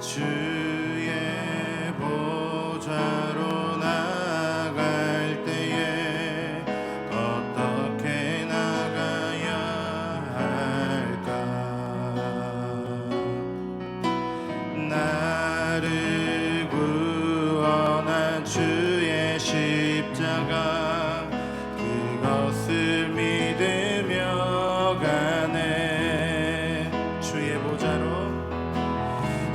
주의 보좌로 나갈 때에 어떻게 나가야 할까? 나를 구원한 주의 십자가, 그것을 믿으며 가네.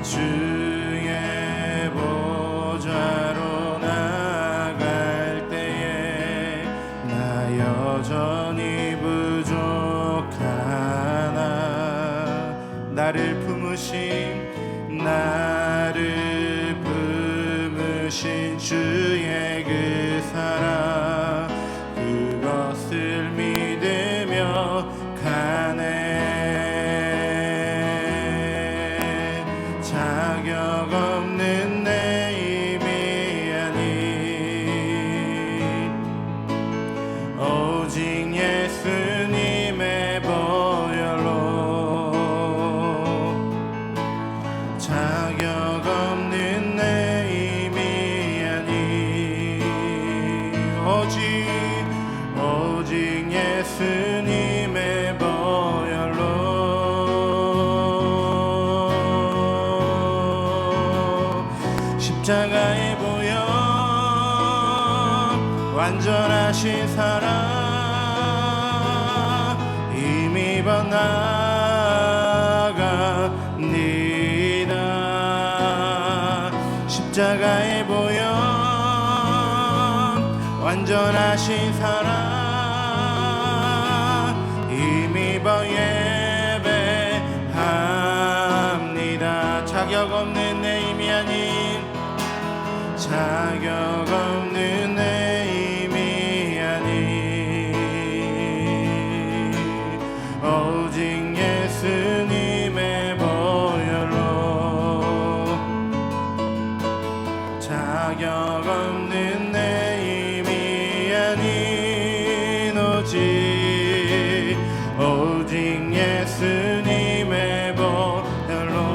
주의 보좌로 나갈 때에 나 여전히 부족하나. 나를 품으신 주의 그 사랑, 그것을 믿으며 가네. 자격 없는 내 힘이 아닌 오직 예수님의 보혈로, 자격 없는 내 힘이 아닌 오직 예수님의 보혈로. 십자가의 보혈, 완전하신 사랑, 힘입어 나아갑니다. 십자가의 보혈, 완전하신 사랑, 힘입어 예배합니다. 자격 없는 내 힘이 아닌, 자격 없는 내 힘이 아닌 오직 예수님의 보혈로, 자격 없는 내 힘이 아닌 오직 예수님의 보혈로.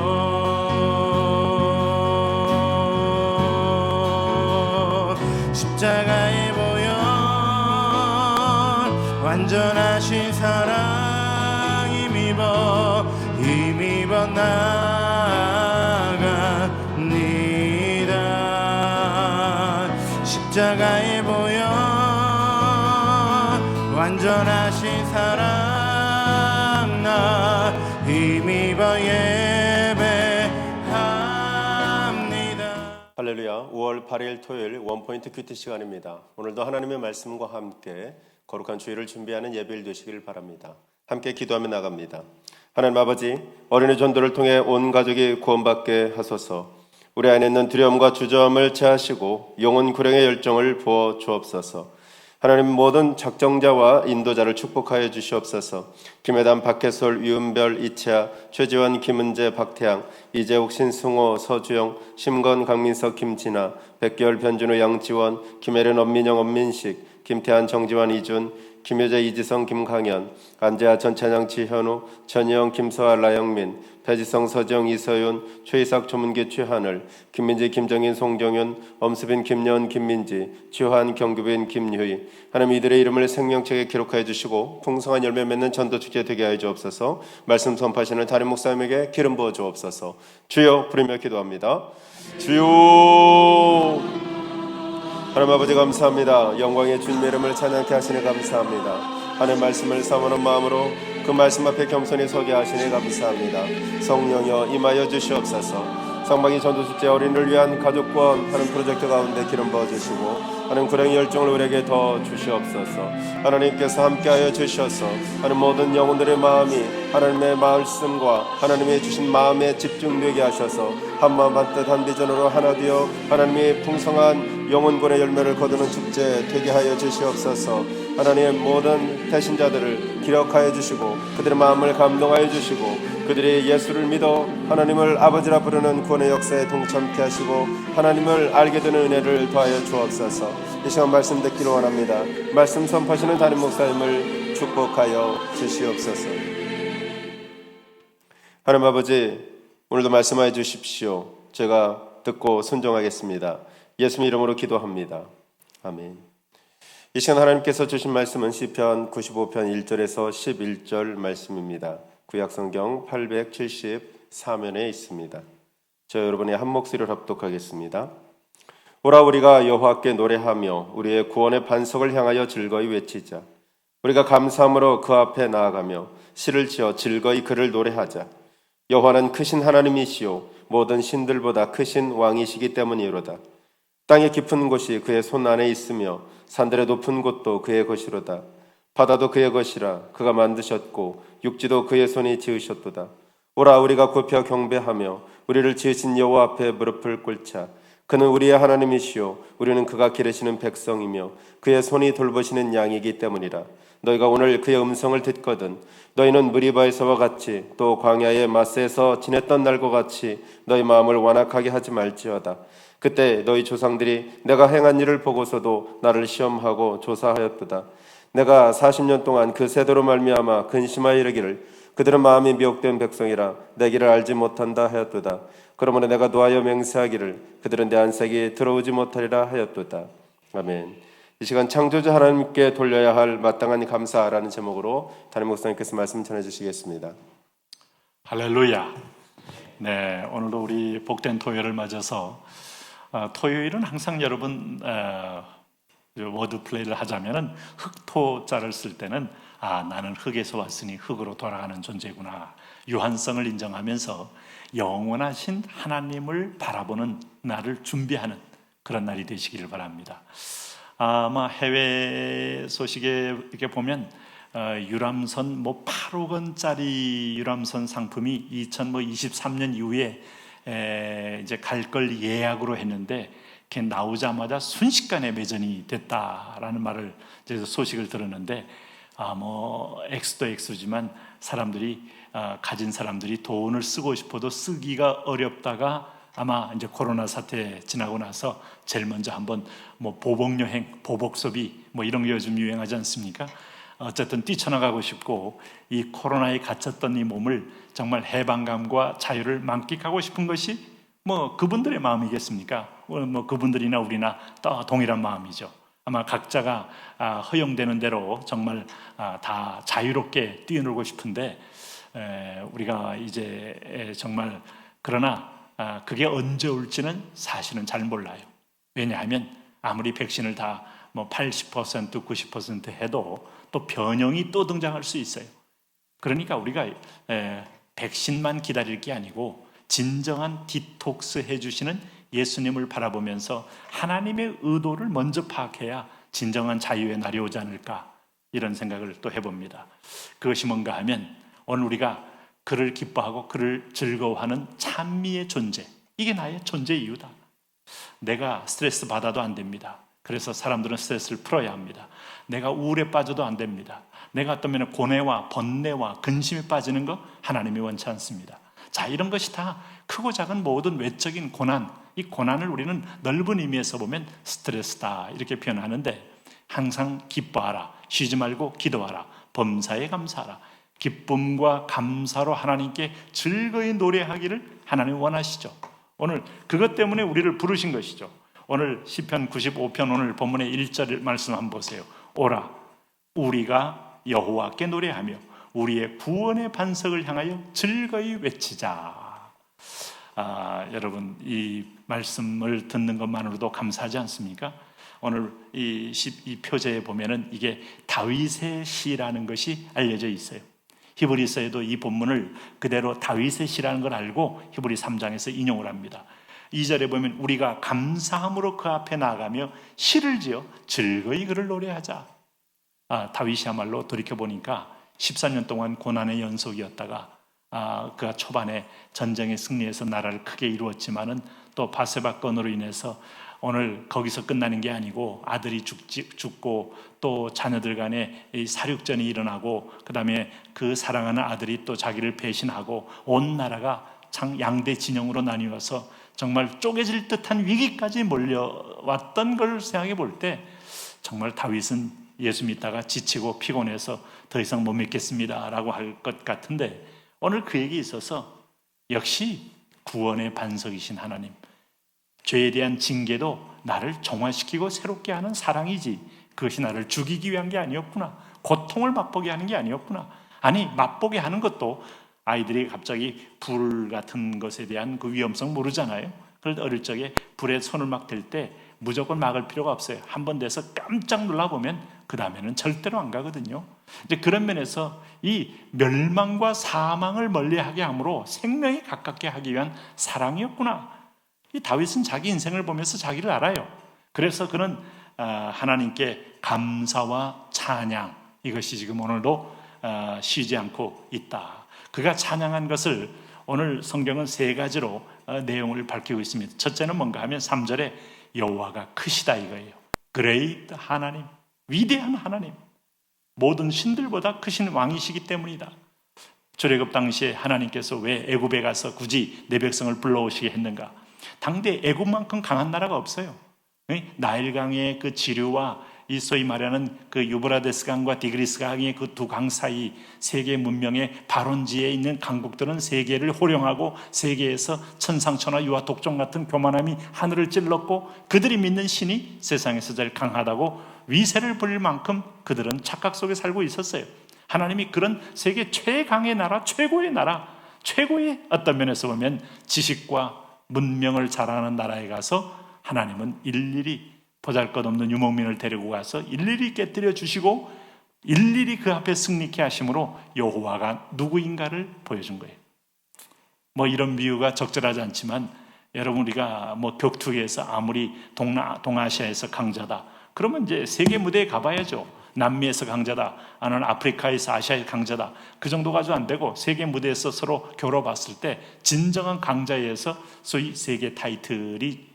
십자가의 보혈, 완전하신 사랑, 힘입어 나아갑니다. 십자가의 보혈, 완전하신 사랑, 나 힘입어 예배합니다. 할렐루야. 5월 8일 토요일 원포인트 큐티 시간입니다. 오늘도 하나님의 말씀과 함께 거룩한 주일을 준비하는 예배일 되시길 바랍니다. 함께 기도하며 나갑니다. 하나님 아버지, 어린이 전도를 통해 온 가족이 구원받게 하소서. 우리 안에 있는 두려움과 주저함을 제하시고 영혼 구령의 열정을 부어 주옵소서. 하나님, 모든 작정자와 인도자를 축복하여 주시옵소서. 김혜단, 박혜솔, 유은별, 이채아, 최지원, 김은재, 박태양, 이재욱, 신승호, 서주영, 심건, 강민석, 김진아, 백결, 변준우, 양지원, 김혜련, 엄민영, 엄민식, 김태한, 정지환, 이준, 김효재, 이지성, 김강현, 안재아, 전찬양, 지현우, 전희영, 김서아, 라영민, 배지성, 서지영, 이서윤, 최이삭, 조문기, 최하늘, 김민지, 김정인, 송정윤, 엄수빈, 김여은, 김민지, 지환, 경규빈, 김효희. 하나님, 이들의 이름을 생명책에 기록하여 주시고 풍성한 열매 맺는 전도축제 되게 하여 주옵소서. 말씀 선포하시는 담임 목사님에게 기름 부어 주옵소서. 주여, 부르며 기도합니다. 주여. 하나님 아버지, 감사합니다. 영광의 주님의 이름을 찬양케 하시니 감사합니다. 하나님 말씀을 사모하는 마음으로 그 말씀 앞에 겸손히 서게 하시니 감사합니다. 성령여 임하여 주시옵소서. 상반기 전도축제 어린이를 위한 가족권 하는 프로젝트 가운데 기름 부어주시고 하나님 구령의 열정을 우리에게 더 주시옵소서. 하나님께서 함께하여 주셔서 하나님 모든 영혼들의 마음이 하나님의 말씀과 하나님의 주신 마음에 집중되게 하셔서 한마음 한뜻 한 비전으로 하나 되어 하나님의 풍성한 영혼권의 열매를 거두는 축제 되게 하여 주시옵소서. 하나님 모든 배신자들을 기억하여 주시고 그들의 마음을 감동하여 주시고 그들이 예수를 믿어 하나님을 아버지라 부르는 구원의 역사에 동참케 하시고 하나님을 알게 되는 은혜를 더하여 주옵소서. 이 시간 말씀 듣기를 원합니다. 말씀 선포하시는 담임 목사님을 축복하여 주시옵소서. 하나님 아버지, 오늘도 말씀하여 주십시오. 제가 듣고 순종하겠습니다. 예수님 이름으로 기도합니다. 아멘. 이 시간 하나님께서 주신 말씀은 시편 95편 1절에서 11절 말씀입니다. 구약성경 874면에 있습니다. 저 여러분이 한 목소리를 합독하겠습니다. 오라 우리가 여호와께 노래하며 우리의 구원의 반석을 향하여 즐거이 외치자. 우리가 감사함으로 그 앞에 나아가며 시를 지어 즐거이 그를 노래하자. 여호와는 크신 하나님이시요 모든 신들보다 크신 왕이시기 때문이로다. 땅의 깊은 곳이 그의 손 안에 있으며 산들의 높은 곳도 그의 것이로다. 바다도 그의 것이라 그가 만드셨고 육지도 그의 손이 지으셨도다. 오라 우리가 굽혀 경배하며 우리를 지으신 여호와 앞에 무릎을 꿇자. 그는 우리의 하나님이시요 우리는 그가 기르시는 백성이며 그의 손이 돌보시는 양이기 때문이라. 너희가 오늘 그의 음성을 듣거든 너희는 무리바에서와 같이 또 광야의 마스에서 지냈던 날과 같이 너희 마음을 완악하게 하지 말지어다. 그때 너희 조상들이 내가 행한 일을 보고서도 나를 시험하고 조사하였도다. 내가 40년 동안 그 세대로 말미암아 근심하여 이르기를 그들은 마음이 미혹된 백성이라 내 길을 알지 못한다 하였도다. 그러므로 내가 노하여 맹세하기를 그들은 내 안색이 들어오지 못하리라 하였도다. 아멘. 이 시간 창조주 하나님께 돌려야 할 마땅한 감사라는 제목으로 담임 목사님께서 말씀 전해주시겠습니다. 할렐루야. 네, 오늘도 우리 복된 토요일을 맞아서 토요일은 항상 여러분 워드 플레이를 하자면은 흑토자를 쓸 때는 나는 흙에서 왔으니 흙으로 돌아가는 존재구나. 유한성을 인정하면서 영원하신 하나님을 바라보는 날을 준비하는 그런 날이 되시기를 바랍니다. 아마 해외 소식에 이렇게 보면 유람선 8억 원짜리 유람선 상품이 2023년 이후에 이제 갈 걸 예약으로 했는데 그게 나오자마자 순식간에 매전이 됐다라는 말을 이제 소식을 들었는데 X도 X지만 사람들이 가진 사람들이 돈을 쓰고 싶어도 쓰기가 어렵다가 아마 이제 코로나 사태 지나고 나서 제일 먼저 한번 보복 여행, 보복 소비 이런 게 요즘 유행하지 않습니까? 어쨌든 뛰쳐나가고 싶고 이 코로나에 갇혔던 이 몸을 정말 해방감과 자유를 만끽하고 싶은 것이 그분들의 마음이겠습니까? 그분들이나 우리나 동일한 마음이죠. 아마 각자가 허용되는 대로 정말 다 자유롭게 뛰어놀고 싶은데 우리가 이제 정말 그러나 그게 언제 올지는 사실은 잘 몰라요. 왜냐하면 아무리 백신을 다 80%, 90% 해도 또 변형이 또 등장할 수 있어요. 그러니까 우리가 백신만 기다릴 게 아니고 진정한 디톡스 해주시는 예수님을 바라보면서 하나님의 의도를 먼저 파악해야 진정한 자유의 날이 오지 않을까 이런 생각을 또 해봅니다. 그것이 뭔가 하면 오늘 우리가 그를 기뻐하고 그를 즐거워하는 찬미의 존재, 이게 나의 존재 이유다. 내가 스트레스 받아도 안 됩니다. 그래서 사람들은 스트레스를 풀어야 합니다. 내가 우울에 빠져도 안 됩니다. 내가 어떤 고뇌와 번뇌와 근심에 빠지는 거 하나님이 원치 않습니다. 자, 이런 것이 다 크고 작은 모든 외적인 고난, 이 고난을 우리는 넓은 의미에서 보면 스트레스다 이렇게 표현하는데 항상 기뻐하라, 쉬지 말고 기도하라, 범사에 감사하라. 기쁨과 감사로 하나님께 즐거이 노래하기를 하나님 원하시죠. 오늘 그것 때문에 우리를 부르신 것이죠. 오늘 시편 95편 오늘 본문의 1절 말씀 한번 보세요. 오라 우리가 여호와께 노래하며 우리의 구원의 반석을 향하여 즐거이 외치자. 여러분 이 말씀을 듣는 것만으로도 감사하지 않습니까? 오늘 이 표제에 보면은 이게 다윗의 시라는 것이 알려져 있어요. 히브리서에도 이 본문을 그대로 다윗의 시라는 걸 알고 히브리 3장에서 인용을 합니다. 2절에 보면 우리가 감사함으로 그 앞에 나아가며 시를 지어 즐거이 그를 노래하자. 다윗이야말로 돌이켜보니까 14년 동안 고난의 연속이었다가 그가 초반에 전쟁에 승리해서 나라를 크게 이루었지만은 또 바세바 건으로 인해서 오늘 거기서 끝나는 게 아니고 아들이 죽고 또 자녀들 간에 이 사륙전이 일어나고 그 다음에 그 사랑하는 아들이 또 자기를 배신하고 온 나라가 양대 진영으로 나뉘어서 정말 쪼개질 듯한 위기까지 몰려왔던 걸 생각해 볼 때 정말 다윗은 예수 믿다가 지치고 피곤해서 더 이상 못 믿겠습니다 라고 할 것 같은데 오늘 그 얘기 있어서 역시 구원의 반석이신 하나님, 죄에 대한 징계도 나를 정화시키고 새롭게 하는 사랑이지 그것이 나를 죽이기 위한 게 아니었구나, 고통을 맛보게 하는 게 아니었구나. 아니, 맛보게 하는 것도 아이들이 갑자기 불 같은 것에 대한 그 위험성 모르잖아요. 그래서 어릴 적에 불에 손을 막 댈 때 무조건 막을 필요가 없어요. 한번 돼서 깜짝 놀라보면 그 다음에는 절대로 안 가거든요. 이제 그런 면에서 이 멸망과 사망을 멀리하게 함으로 생명에 가깝게 하기 위한 사랑이었구나. 이 다윗은 자기 인생을 보면서 자기를 알아요. 그래서 그는 하나님께 감사와 찬양, 이것이 지금 오늘도 쉬지 않고 있다. 그가 찬양한 것을 오늘 성경은 세 가지로 내용을 밝히고 있습니다. 첫째는 뭔가 하면 3절에 여호와가 크시다 이거예요. Great 하나님, 위대한 하나님, 모든 신들보다 크신 왕이시기 때문이다. 출애굽 당시에 하나님께서 왜 애굽에 가서 굳이 내 백성을 불러오시게 했는가? 당대 애굽만큼 강한 나라가 없어요. 나일강의 그 지류와 이 소위 말하는 그 유브라데스 강과 디그리스 강의 그 두 강 사이 세계 문명의 발원지에 있는 강국들은 세계를 호령하고 세계에서 천상천하 유아 독종 같은 교만함이 하늘을 찔렀고 그들이 믿는 신이 세상에서 제일 강하다고 위세를 부릴 만큼 그들은 착각 속에 살고 있었어요. 하나님이 그런 세계 최강의 나라, 최고의 나라, 최고의 어떤 면에서 보면 지식과 문명을 잘하는 나라에 가서 하나님은 일일이 보잘것없는 유목민을 데리고 가서 일일이 깨뜨려 주시고 일일이 그 앞에 승리케 하심으로 여호와가 누구인가를 보여준 거예요. 뭐 이런 비유가 적절하지 않지만 여러분, 우리가 뭐 격투기에서 아무리 동아시아에서 강자다 그러면 이제 세계 무대에 가봐야죠. 남미에서 강자다, 아니면 아프리카에서 아시아에서 강자다, 그 정도 가지고 안 되고 세계 무대에서 서로 겨뤄봤을 때 진정한 강자에 의해서 소위 세계 타이틀이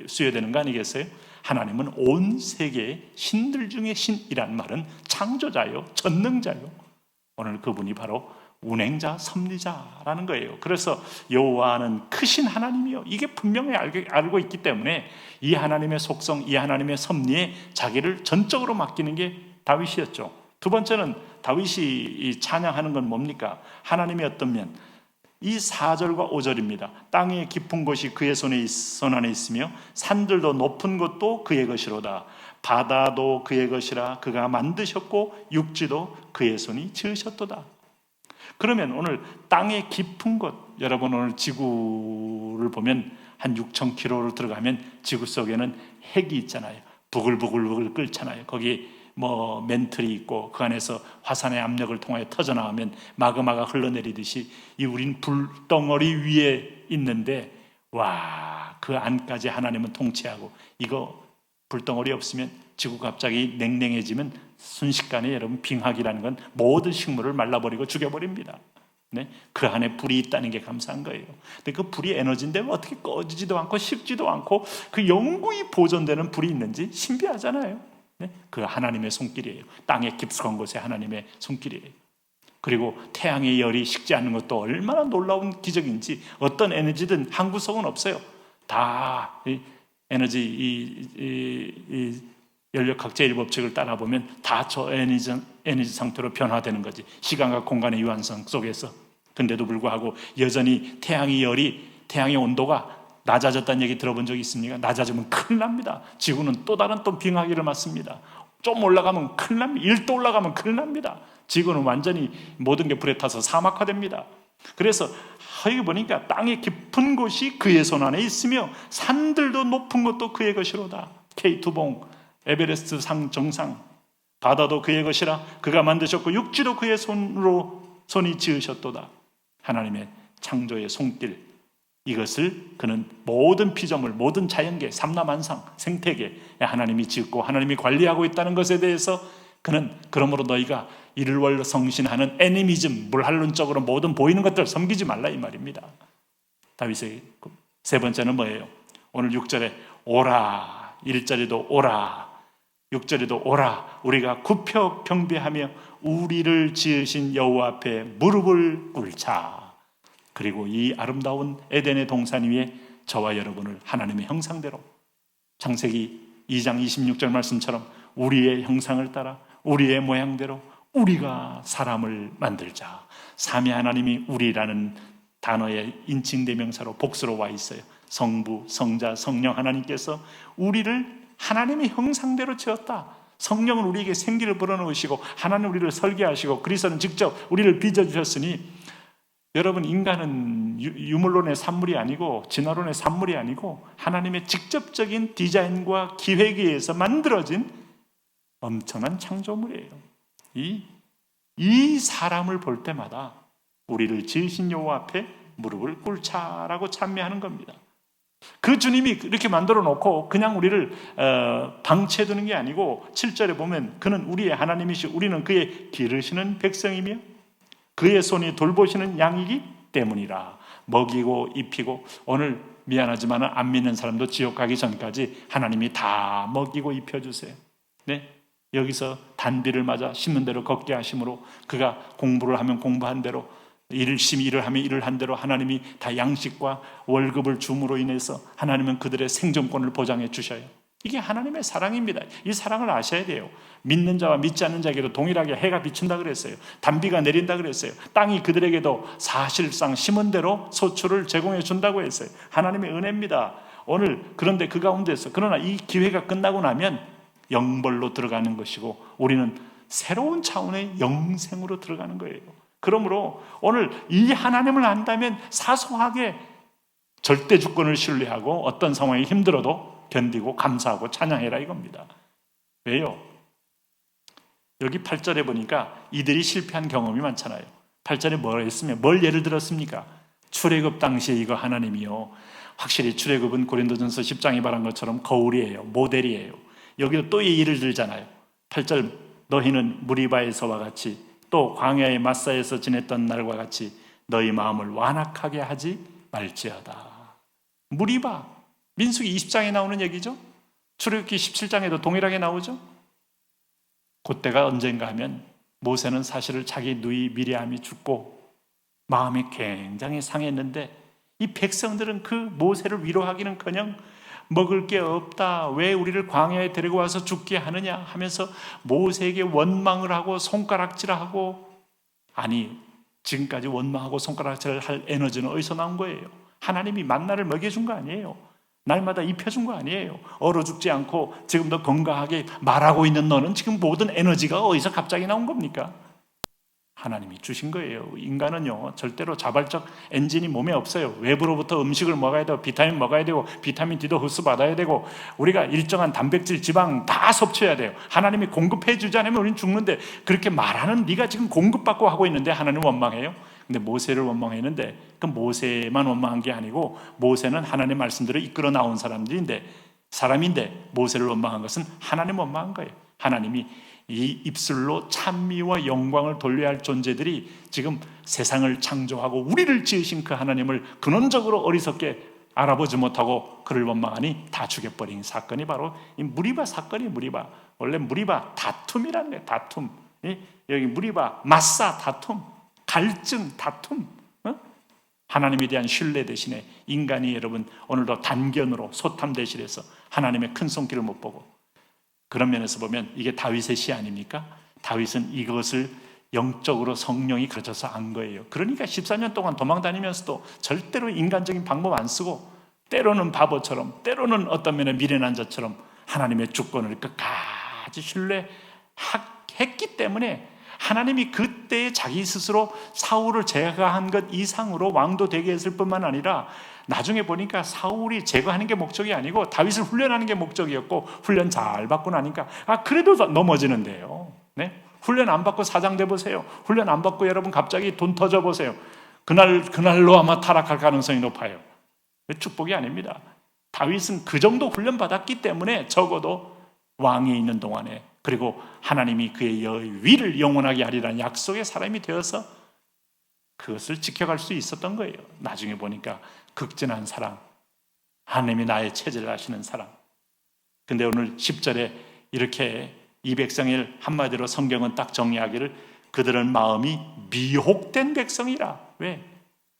수여되는 거 아니겠어요? 하나님은 온 세계의 신들 중에 신이란 말은 창조자요, 전능자요. 오늘 그분이 바로 운행자, 섭리자라는 거예요. 그래서 여호와는 크신 하나님이요, 이게 분명히 알고 있기 때문에 이 하나님의 속성, 이 하나님의 섭리에 자기를 전적으로 맡기는 게 다윗이었죠. 두 번째는 다윗이 찬양하는 건 뭡니까? 하나님의 어떤 면, 이 4절과 5절입니다. 땅의 깊은 곳이 그의 손 안에 있으며 산들도 높은 곳도 그의 것이로다. 바다도 그의 것이라 그가 만드셨고 육지도 그의 손이 지으셨도다. 그러면 오늘 땅의 깊은 곳, 여러분 오늘 지구를 보면 한 6,000km를 들어가면 지구 속에는 핵이 있잖아요. 부글부글 끓잖아요. 거기 뭐 멘틀이 있고 그 안에서 화산의 압력을 통하여 터져나오면 마그마가 흘러내리듯이 이 우린 불덩어리 위에 있는데, 와, 그 안까지 하나님은 통치하고, 이거 불덩어리 없으면 지구가 갑자기 냉랭해지면 순식간에 여러분 빙하기라는 건 모든 식물을 말라버리고 죽여버립니다. 네? 그 안에 불이 있다는 게 감사한 거예요. 근데 그 불이 에너지인데 어떻게 꺼지지도 않고 식지도 않고 그 영구히 보존되는 불이 있는지 신비하잖아요. 네? 그 하나님의 손길이에요. 땅의 깊숙한 곳에 하나님의 손길이에요. 그리고 태양의 열이 식지 않는 것도 얼마나 놀라운 기적인지, 어떤 에너지든 한 구석은 없어요. 다 에너지 이 연력학제 1법칙을 따라 보면 다 저 에너지 상태로 변화되는 거지, 시간과 공간의 유한성 속에서. 근데도 불구하고 여전히 태양의 온도가 낮아졌다는 얘기 들어본 적이 있습니까? 낮아지면 큰일 납니다. 지구는 또 다른 빙하기를 맞습니다. 좀 올라가면 큰일 납니다. 1도 올라가면 큰일 납니다. 지구는 완전히 모든 게 불에 타서 사막화됩니다. 그래서 여기 보니까 땅의 깊은 곳이 그의 손 안에 있으며 산들도 높은 것도 그의 것이로다. K2봉, 에베레스트 상 정상, 바다도 그의 것이라 그가 만드셨고 육지도 그의 손이 지으셨도다. 하나님의 창조의 손길, 이것을 그는 모든 피조물, 모든 자연계, 삼라만상, 생태계 하나님이 지었고 하나님이 관리하고 있다는 것에 대해서 그는, 그러므로 너희가 일월성신하는 애니미즘, 물한론적으로 모든 보이는 것들을 섬기지 말라 이 말입니다. 다윗의 세 번째는 뭐예요? 오늘 6절에 오라, 1절에도 오라, 6절에도 오라, 우리가 굽혀 경배하며 우리를 지으신 여호와 앞에 무릎을 꿇자. 그리고 이 아름다운 에덴의 동산 위에 저와 여러분을 하나님의 형상대로, 창세기 2장 26절 말씀처럼 우리의 형상을 따라 우리의 모양대로 우리가 사람을 만들자. 삼위 하나님이 우리라는 단어의 인칭대명사로 복수로 와 있어요. 성부, 성자, 성령 하나님께서 우리를 하나님의 형상대로 지었다. 성령은 우리에게 생기를 불어넣으시고 하나님 우리를 설계하시고 그리스도는 직접 우리를 빚어주셨으니 여러분, 인간은 유물론의 산물이 아니고 진화론의 산물이 아니고 하나님의 직접적인 디자인과 기획에 의해서 만들어진 엄청난 창조물이에요. 이 사람을 볼 때마다 우리를 지으신 여호와 앞에 무릎을 꿇자라고 찬미하는 겁니다. 그 주님이 이렇게 만들어 놓고 그냥 우리를 방치해 두는 게 아니고 7절에 보면 그는 우리의 하나님이시오 우리는 그의 기르시는 백성이며 그의 손이 돌보시는 양이기 때문이라. 먹이고 입히고, 오늘 미안하지만 안 믿는 사람도 지옥 가기 전까지 하나님이 다 먹이고 입혀주세요. 네? 여기서 단비를 맞아 심는 대로 걷게 하심으로 그가 공부를 하면 공부한 대로 열심히 일을 하면 일을 한 대로 하나님이 다 양식과 월급을 줌으로 인해서 하나님은 그들의 생존권을 보장해 주셔요. 이게 하나님의 사랑입니다. 이 사랑을 아셔야 돼요. 믿는 자와 믿지 않는 자에게도 동일하게 해가 비친다 그랬어요. 단비가 내린다 그랬어요. 땅이 그들에게도 사실상 심은 대로 소출을 제공해 준다고 했어요. 하나님의 은혜입니다. 오늘 그런데 그 가운데서 그러나 이 기회가 끝나고 나면 영벌로 들어가는 것이고 우리는 새로운 차원의 영생으로 들어가는 거예요. 그러므로 오늘 이 하나님을 안다면 사소하게 절대 주권을 신뢰하고 어떤 상황이 힘들어도 견디고 감사하고 찬양해라 이겁니다. 왜요? 여기 8절에 보니까 이들이 실패한 경험이 많잖아요. 8절에 뭘 했으면 뭘 예를 들었습니까? 출애굽 당시에 이거 하나님이요. 확실히 출애굽은 고린도전서 10장이 말한 것처럼 거울이에요. 모델이에요. 여기도 또 예를 들잖아요. 8절 너희는 무리바에서와 같이 또 광야의 마사에서 지냈던 날과 같이 너희 마음을 완악하게 하지 말지어다. 무리바, 민수기 20장에 나오는 얘기죠. 출애굽기 17장에도 동일하게 나오죠. 그때가 언젠가 하면 모세는 사실을 자기 누이 미리암이 죽고 마음이 굉장히 상했는데 이 백성들은 그 모세를 위로하기는커녕 먹을 게 없다, 왜 우리를 광야에 데리고 와서 죽게 하느냐 하면서 모세에게 원망을 하고 손가락질하고, 아니 지금까지 원망하고 손가락질을 할 에너지는 어디서 나온 거예요? 하나님이 만나를 먹여준 거 아니에요? 날마다 입혀준 거 아니에요? 얼어 죽지 않고 지금도 건강하게 말하고 있는 너는 지금 모든 에너지가 어디서 갑자기 나온 겁니까? 하나님이 주신 거예요. 인간은요 절대로 자발적 엔진이 몸에 없어요. 외부로부터 음식을 먹어야 되고 비타민 먹어야 되고 비타민 D도 흡수 받아야 되고 우리가 일정한 단백질 지방 다 섭취해야 돼요. 하나님이 공급해 주지 않으면 우리는 죽는데 그렇게 말하는 네가 지금 공급받고 하고 있는데 하나님 원망해요? 근데 모세를 원망했는데 그 모세만 원망한 게 아니고 모세는 하나님 말씀대로 이끌어 나온 사람인데 모세를 원망한 것은 하나님 원망한 거예요. 하나님이 이 입술로 찬미와 영광을 돌려야 할 존재들이 지금 세상을 창조하고 우리를 지으신 그 하나님을 근원적으로 어리석게 알아보지 못하고 그를 원망하니 다 죽여버린 사건이 바로 이 무리바 사건이 무리바. 원래 무리바 다툼이라는 거예요. 다툼. 여기 무리바 마사 다툼, 갈증 다툼. 하나님에 대한 신뢰 대신에 인간이 여러분 오늘도 단견으로 소탐 대실해서 하나님의 큰 손길을 못 보고, 그런 면에서 보면 이게 다윗의 시 아닙니까? 다윗은 이것을 영적으로 성령이 그려져서 안 거예요. 그러니까 14년 동안 도망다니면서도 절대로 인간적인 방법 안 쓰고 때로는 바보처럼 때로는 어떤 면에 미련한 자처럼 하나님의 주권을 끝까지 신뢰했기 때문에 하나님이 그때 자기 스스로 사울을 제거한 것 이상으로 왕도 되게 했을 뿐만 아니라 나중에 보니까 사울이 제거하는 게 목적이 아니고 다윗을 훈련하는 게 목적이었고, 훈련 잘 받고 나니까 그래도 넘어지는데요. 네? 훈련 안 받고 사장돼 보세요. 훈련 안 받고 여러분 갑자기 돈 터져 보세요. 그날로 아마 타락할 가능성이 높아요. 축복이 아닙니다. 다윗은 그 정도 훈련 받았기 때문에 적어도 왕이 있는 동안에, 그리고 하나님이 그의 위를 영원하게 하리라는 약속의 사람이 되어서 그것을 지켜갈 수 있었던 거예요. 나중에 보니까 극진한 사랑, 하나님이 나의 체제를 하시는 사랑. 근데 오늘 10절에 이렇게 이 백성을 한마디로 성경은 딱 정리하기를 그들은 마음이 미혹된 백성이라. 왜?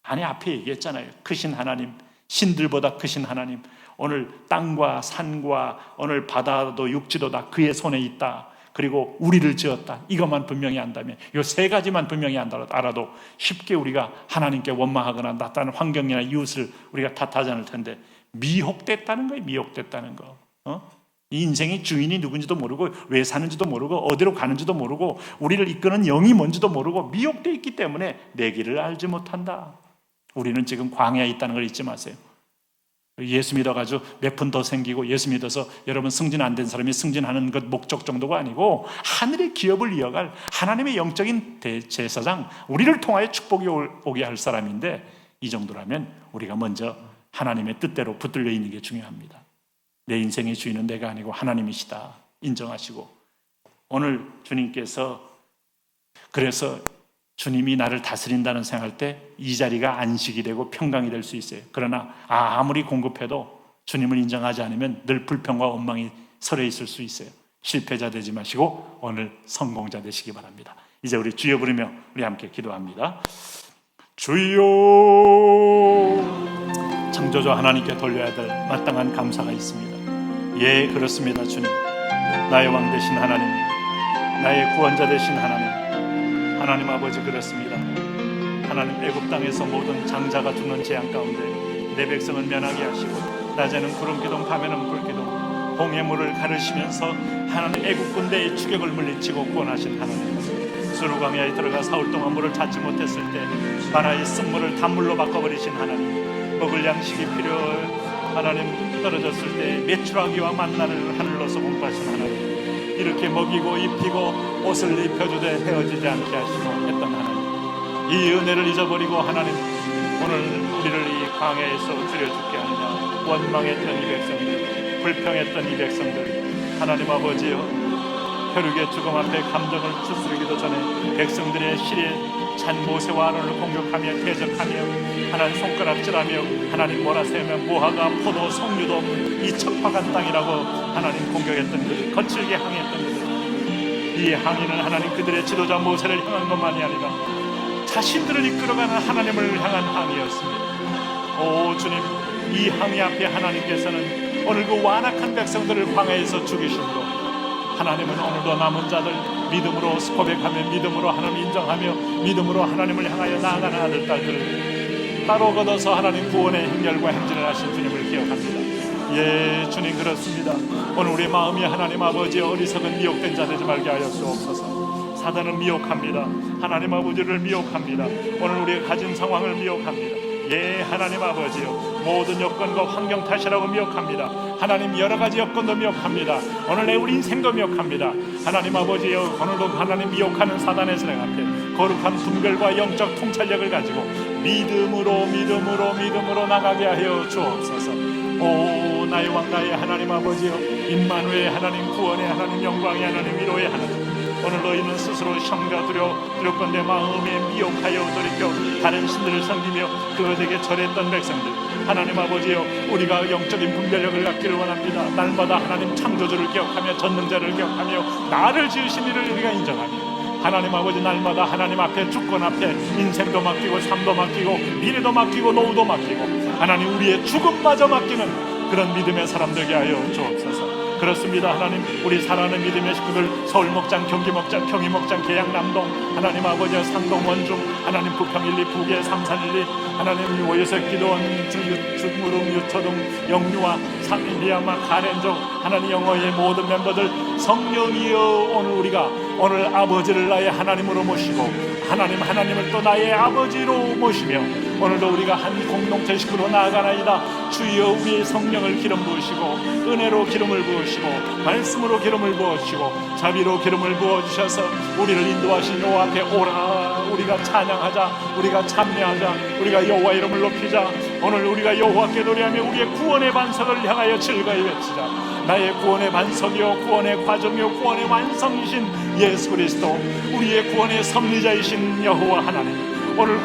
아니 앞에 얘기했잖아요. 크신 하나님, 신들보다 크신 하나님, 오늘 땅과 산과 오늘 바다도 육지도 다 그의 손에 있다. 그리고 우리를 지었다, 이것만 분명히 안다면, 이 세 가지만 분명히 알아도 쉽게 우리가 하나님께 원망하거나 나타나는 환경이나 이웃을 우리가 탓하지 않을 텐데, 미혹됐다는 거예요. 미혹됐다는 거. 이 인생의 주인이 누군지도 모르고, 왜 사는지도 모르고, 어디로 가는지도 모르고, 우리를 이끄는 영이 뭔지도 모르고 미혹되어 있기 때문에 내 길을 알지 못한다. 우리는 지금 광야에 있다는 걸 잊지 마세요. 예수 믿어가지고 몇 푼 더 생기고, 예수 믿어서 여러분 승진 안 된 사람이 승진하는 것 목적 정도가 아니고, 하늘의 기업을 이어갈 하나님의 영적인 대제사장, 우리를 통하여 축복이 오게 할 사람인데, 이 정도라면 우리가 먼저 하나님의 뜻대로 붙들려 있는 게 중요합니다. 내 인생의 주인은 내가 아니고 하나님이시다 인정하시고, 오늘 주님께서, 그래서 주님이 나를 다스린다는 생각할 때 이 자리가 안식이 되고 평강이 될 수 있어요. 그러나 아무리 공급해도 주님을 인정하지 않으면 늘 불평과 원망이 서려 있을 수 있어요. 실패자 되지 마시고 오늘 성공자 되시기 바랍니다. 이제 우리 주여 부르며 우리 함께 기도합니다. 주여, 창조주 하나님께 돌려야 될 마땅한 감사가 있습니다. 예, 그렇습니다. 주님, 나의 왕 되신 하나님, 나의 구원자 되신 하나님, 하나님 아버지, 그렇습니다. 하나님, 애굽 땅에서 모든 장자가 죽는 재앙 가운데 내 백성을 면하게 하시고, 낮에는 구름기둥 밤에는 불기둥, 홍해물을 가르시면서 하나님 애굽 군대의 추격을 물리치고 구원하신 하나님, 수르광야에 들어가 사흘 동안 물을 찾지 못했을 때 바라의 쓴물을 단물로 바꿔버리신 하나님, 먹을 양식이 필요 하나님 떨어졌을 때 메추라기와 만나를 하늘로서 공부하신 하나님, 이렇게 먹이고 입히고 옷을 입혀주되 헤어지지 않게 하시고 했던 하나님, 이 은혜를 잊어버리고 하나님, 오늘 우리를 이 광야에서 줄여죽게 하느냐, 원망했던 이 백성들, 불평했던 이 백성들, 하나님 아버지여, 혈육의 죽음 앞에 감정을 추스르기도 전에 백성들의 실에 찬 모세와 아론을 공격하며 대적하며 하나님 손가락질하며 하나님 몰아세우며 모하가 포도 석류도 없는 이 척박한 땅이라고 하나님 공격했던 그들, 거칠게 항의했던 그들, 이 항의는 하나님 그들의 지도자 모세를 향한 것만이 아니라 자신들을 이끌어가는 하나님을 향한 항의였습니다. 오 주님, 이 항의 앞에 하나님께서는 오늘 그 완악한 백성들을 광야에서 죽이심으로, 하나님은 오늘도 남은 자들 믿음으로 고백하며 믿음으로 하나님 인정하며 믿음으로 하나님을 향하여 나아가는 아들 딸들을 따로 걷어서 하나님 구원의 행렬과 행진을 하신 주님을 기억합니다. 예, 주님, 그렇습니다. 오늘 우리 마음이 하나님 아버지의 어리석은 미혹된 자 되지 말게 하여 주옵소서. 사단은 미혹합니다. 하나님 아버지를 미혹합니다. 오늘 우리가 가진 상황을 미혹합니다. 예, 하나님 아버지요, 모든 여건과 환경 탓이라고 미혹합니다. 하나님, 여러 가지 여건도 미혹합니다. 오늘 우리 인생도 미혹합니다. 하나님 아버지요, 오늘도 하나님 미혹하는 사단의 세력 앞에 거룩한 분별과 영적 통찰력을 가지고 믿음으로 나가게 하여 주옵소서. 오 나의 왕, 나의 하나님 아버지요, 임마누엘 하나님, 구원의 하나님, 영광의 하나님, 위로의 하나님, 오늘 너희는 스스로 시험과 두렵건대 마음에 미혹하여 돌이켜 다른 신들을 섬기며 그것에게 절했던 백성들, 하나님 아버지여, 우리가 영적인 분별력을 갖기를 원합니다. 날마다 하나님 창조주를 기억하며 전능자를 기억하며 나를 지으신 이를 우리가 인정하며, 하나님 아버지, 날마다 하나님 앞에, 주권 앞에 인생도 맡기고 삶도 맡기고 미래도 맡기고 노후도 맡기고 하나님 우리의 죽음마저 맡기는 그런 믿음의 사람들에게 하여 주옵소서. 그렇습니다. 하나님, 우리 사랑하는 믿음의 식구들, 서울목장, 경기목장, 경희목장, 계양남동, 하나님 아버지, 상동, 원중, 하나님 부평 1, 2, 부계 3, 4, 1, 2, 하나님 요요석, 기도원, 주무릉, 유초동, 영유아, 상리아마, 가렌족, 하나님 영어의 모든 멤버들, 성령이여, 오늘 아버지를 나의 하나님으로 모시고 하나님을 또 나의 아버지로 모시며 오늘도 우리가 한 공동체 식구로 나아가나이다. 주여, 우리의 성령을 기름 부으시고 은혜로 기름을 부으시고 말씀으로 기름을 부으시고 자비로 기름을 부어주셔서 우리를 인도하신 여호와 앞에 오라. 우리가 찬양하자, 우리가 참여하자, 우리가 여호와 이름을 높이자. 오늘 우리가 여호와께 노래하며 우리의 구원의 반석을 향하여 즐거이 외치자. 나의 구원의 반석이요, 구원의 과정이요, 구원의 완성이신 예수 그리스도, 우리의 구원의 섭리자이신 여호와 하나님, 오늘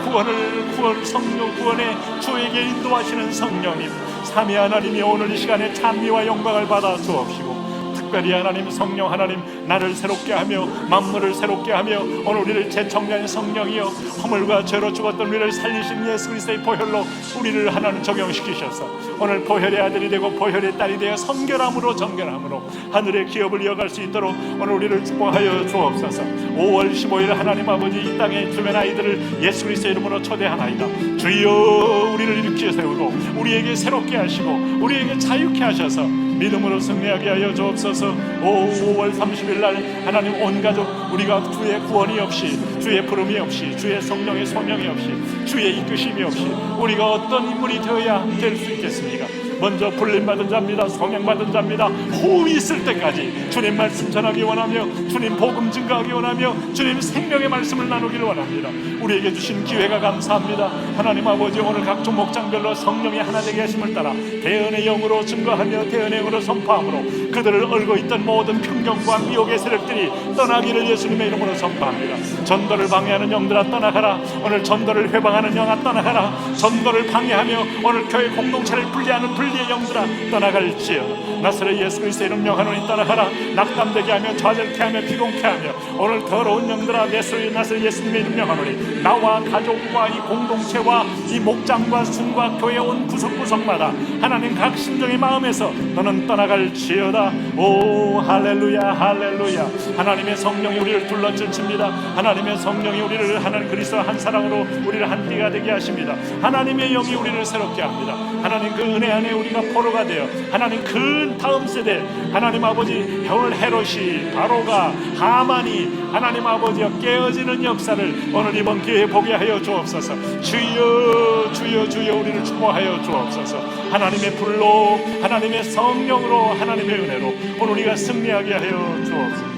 성령 구원의 주에게 인도하시는 성령님, 삼위 하나님이 오늘 이 시간에 찬미와 영광을 받아 주옵시고 특별히 하나님 성령 하나님 나를 새롭게 하며 만물을 새롭게 하며 오늘 우리를 재청년 성령이여 허물과 죄로 죽었던 우리를 살리신 예수 그리스도의 보혈로 우리를 하나님 적용시키셔서 오늘 보혈의 아들이 되고 보혈의 딸이 되어 성결함으로 정결함으로 하늘의 기업을 이어갈 수 있도록 오늘 우리를 축복하여 주옵소서. 5월 15일 하나님 아버지 이 땅의 주변 아이들을 예수 그리스도의 이름으로 초대하나이다. 주여 우리를 일으켜 세우고 우리에게 새롭게 하시고 우리에게 자유케 하셔서 믿음으로 승리하게 하여 주옵소서. 5월 30일 날 하나님 온 가족 우리가 주의 구원이 없이 주의 부름이 없이 주의 성령의 소명이 없이 주의 이끄심이 없이 우리가 어떤 인물이 되어야 될 수 있겠습니까? 먼저 불림받은 자입니다. 소명받은 자입니다. 호흡이 있을 때까지 주님 말씀 전하기 원하며 주님 복음 증거하기 원하며 주님 생명의 말씀을 나누기를 원합니다. 우리에게 주신 기회가 감사합니다. 하나님 아버지 오늘 각종 목장별로 성령이 하나 되게 하심을 따라 대언의 영으로 증거하며 대언의 영으로 선포함으로 그들을 얽고 있던 모든 편견과 미혹의 세력들이 떠나기를 예수님의 이름으로 선포합니다. 전도를 방해하는 영들아 떠나가라. 오늘 전도를 회방하는 영아 떠나가라. 전도를 방해하며 오늘 교회 공동체를 분리하는 분리의 영들아 떠나갈지어다. 나사렛 예수 그리스도의 이름 명하노니 떠나가라. 낙담되게 하며 좌절케 하며 비공케 하며 오늘 더러운 영들아 나사렛 예수님의 이름 명하노니 나와 가족과 이 공동체와 이 목장과 순과 교회 온 구석구석마다 하나님 각 심정의 마음에서 너는 떠나갈지어다. 오 할렐루야 할렐루야. 하나님의 성령이 우리를 둘러주십니다. 하나님의 성령이 우리를 하나님 그리스도 한 사랑으로 우리를 한 띠가 되게 하십니다. 하나님의 영이 우리를 새롭게 합니다. 하나님 그 은혜 안에 우리가 포로가 되어 하나님 그 다음 세대 하나님 아버지 헤롯이 바로가 하만이 하나님 아버지여 깨어지는 역사를 오늘 이번 기회에 보게 하여 주옵소서. 주여 주여 주여 우리를 축복하여 주옵소서. 하나님의 불로 하나님의 성령으로 하나님의 은혜로 오늘 우리가 승리하게 하여 주옵소서.